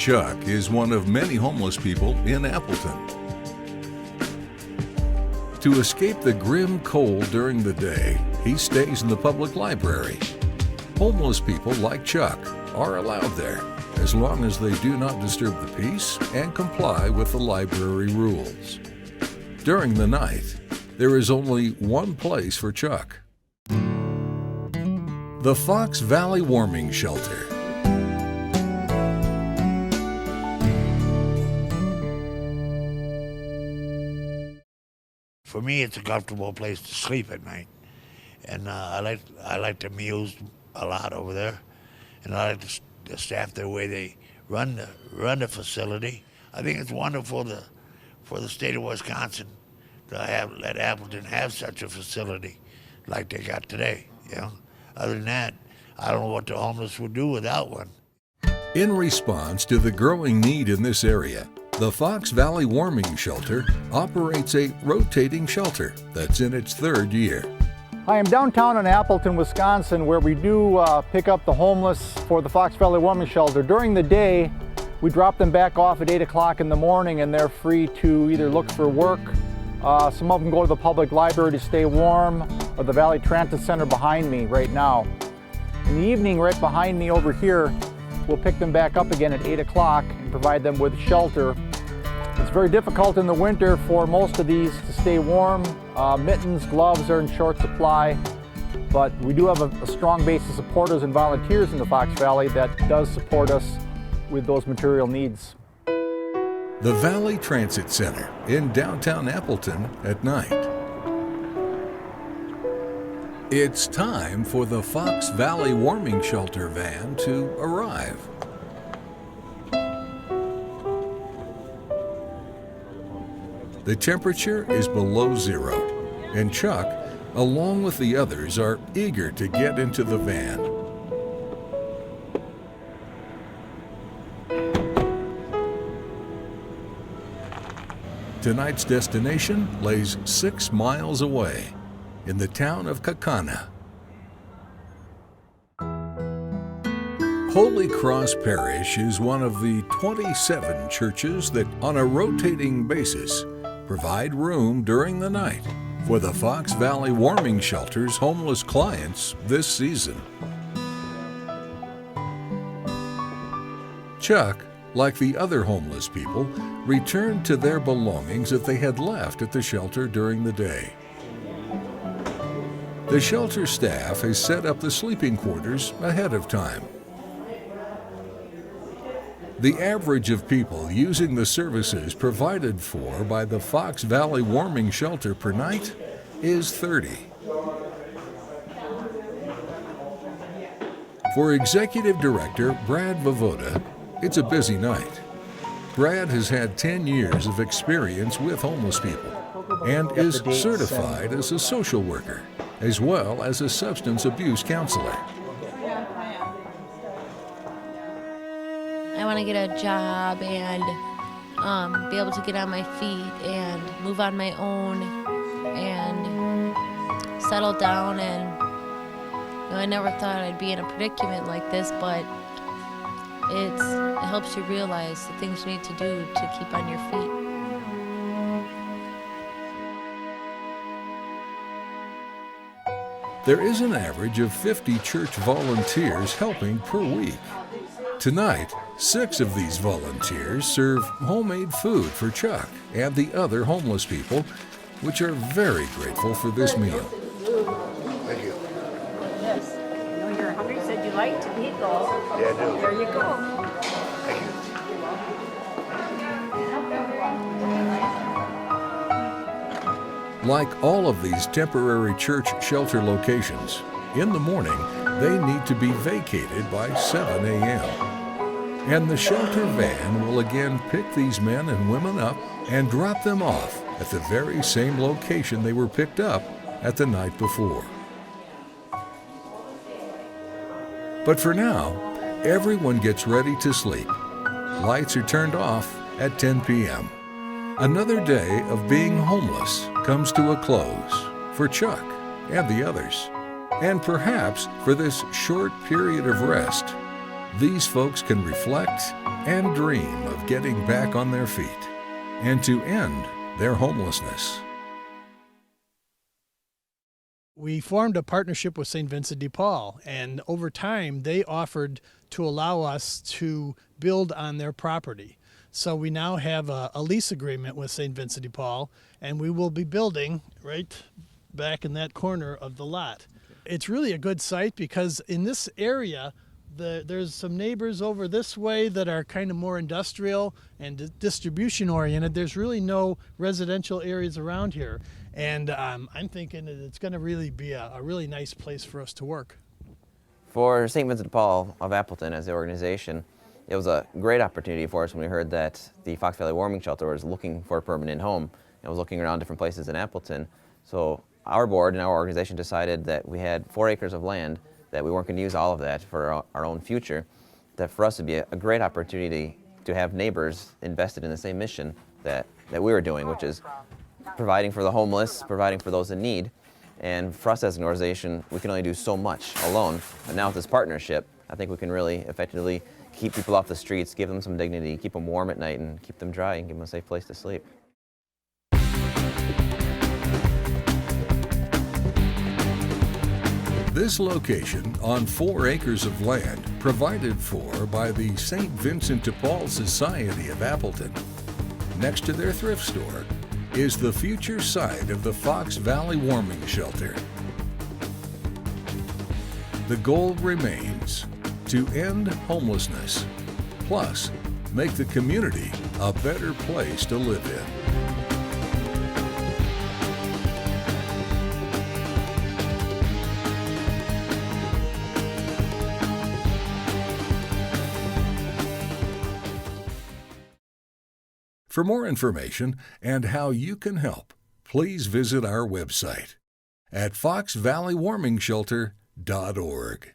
Chuck is one of many homeless people in Appleton. To escape the grim cold during the day, he stays in the public library. Homeless people like Chuck are allowed there as long as they do not disturb the peace and comply with the library rules. During the night, there is only one place for Chuck: the Fox Valley Warming Shelter. For me, it's a comfortable place to sleep at night, and I like the meals a lot over there, and I like the staff, the way they run the facility. I think it's wonderful for the state of Wisconsin to let Appleton have such a facility like they got today. You know, other than that, I don't know what the homeless would do without one. In response to the growing need in this area, the Fox Valley Warming Shelter operates a rotating shelter that's in its third year. I am downtown in Appleton, Wisconsin, where we do pick up the homeless for the Fox Valley Warming Shelter. During the day, we drop them back off at 8 o'clock in the morning, and they're free to either look for work. Some of them go to the public library to stay warm, or the Valley Transit Center behind me right now. In the evening, right behind me over here, we'll pick them back up again at 8 o'clock and provide them with shelter. It's very difficult in the winter for most of these to stay warm. Mittens, gloves are in short supply, but we do have a strong base of supporters and volunteers in the Fox Valley that does support us with those material needs. The Valley Transit Center in downtown Appleton at night. It's time for the Fox Valley Warming Shelter van to arrive. The temperature is below zero, and Chuck, along with the others, are eager to get into the van. Tonight's destination lays 6 miles away in the town of Kaukauna. Holy Cross Parish is one of the 27 churches that, on a rotating basis, provide room during the night for the Fox Valley Warming Shelter's homeless clients this season. Chuck, like the other homeless people, returned to their belongings that they had left at the shelter during the day. The shelter staff has set up the sleeping quarters ahead of time. The average of people using the services provided for by the Fox Valley Warming Shelter per night is 30. For Executive Director Brad Vovoda, it's a busy night. Brad has had 10 years of experience with homeless people and is certified as a social worker, as well as a substance abuse counselor. I want to get a job and be able to get on my feet and move on my own and settle down. And I never thought I'd be in a predicament like this, but it helps you realize the things you need to do to keep on your feet. There is an average of 50 church volunteers helping per week. Tonight, 6 of these volunteers serve homemade food for Chuck and the other homeless people, which are very grateful for this meal. Thank you. Yes. I know you're hungry. You said you like to eat those. Yeah, I do. There you go. Thank you. Like all of these temporary church shelter locations, in the morning, they need to be vacated by 7 a.m. And the shelter van will again pick these men and women up and drop them off at the very same location they were picked up at the night before. But for now, everyone gets ready to sleep. Lights are turned off at 10 p.m. Another day of being homeless comes to a close for Chuck and the others, and perhaps for this short period of rest, these folks can reflect and dream of getting back on their feet and to end their homelessness. We formed a partnership with St. Vincent de Paul, and over time they offered to allow us to build on their property. So we now have a lease agreement with St. Vincent de Paul, and we will be building right back in that corner of the lot. It's really a good site because in this area, there's some neighbors over this way that are kind of more industrial and distribution oriented. There's really no residential areas around here. And I'm thinking that it's going to really be a really nice place for us to work. For St. Vincent de Paul of Appleton as the organization, it was a great opportunity for us when we heard that the Fox Valley Warming Shelter was looking for a permanent home and was looking around different places in Appleton. So our board and our organization decided that we had 4 acres of land, that we weren't going to use all of that for our own future, that for us would be a great opportunity to have neighbors invested in the same mission that we were doing, which is providing for the homeless, providing for those in need. And for us as an organization, we can only do so much alone. And now with this partnership, I think we can really effectively keep people off the streets, give them some dignity, keep them warm at night, and keep them dry and give them a safe place to sleep. This location on 4 acres of land provided for by the St. Vincent de Paul Society of Appleton, next to their thrift store, is the future site of the Fox Valley Warming Shelter. The goal remains to end homelessness, plus make the community a better place to live in. For more information and how you can help, please visit our website at foxvalleywarmingshelter.org.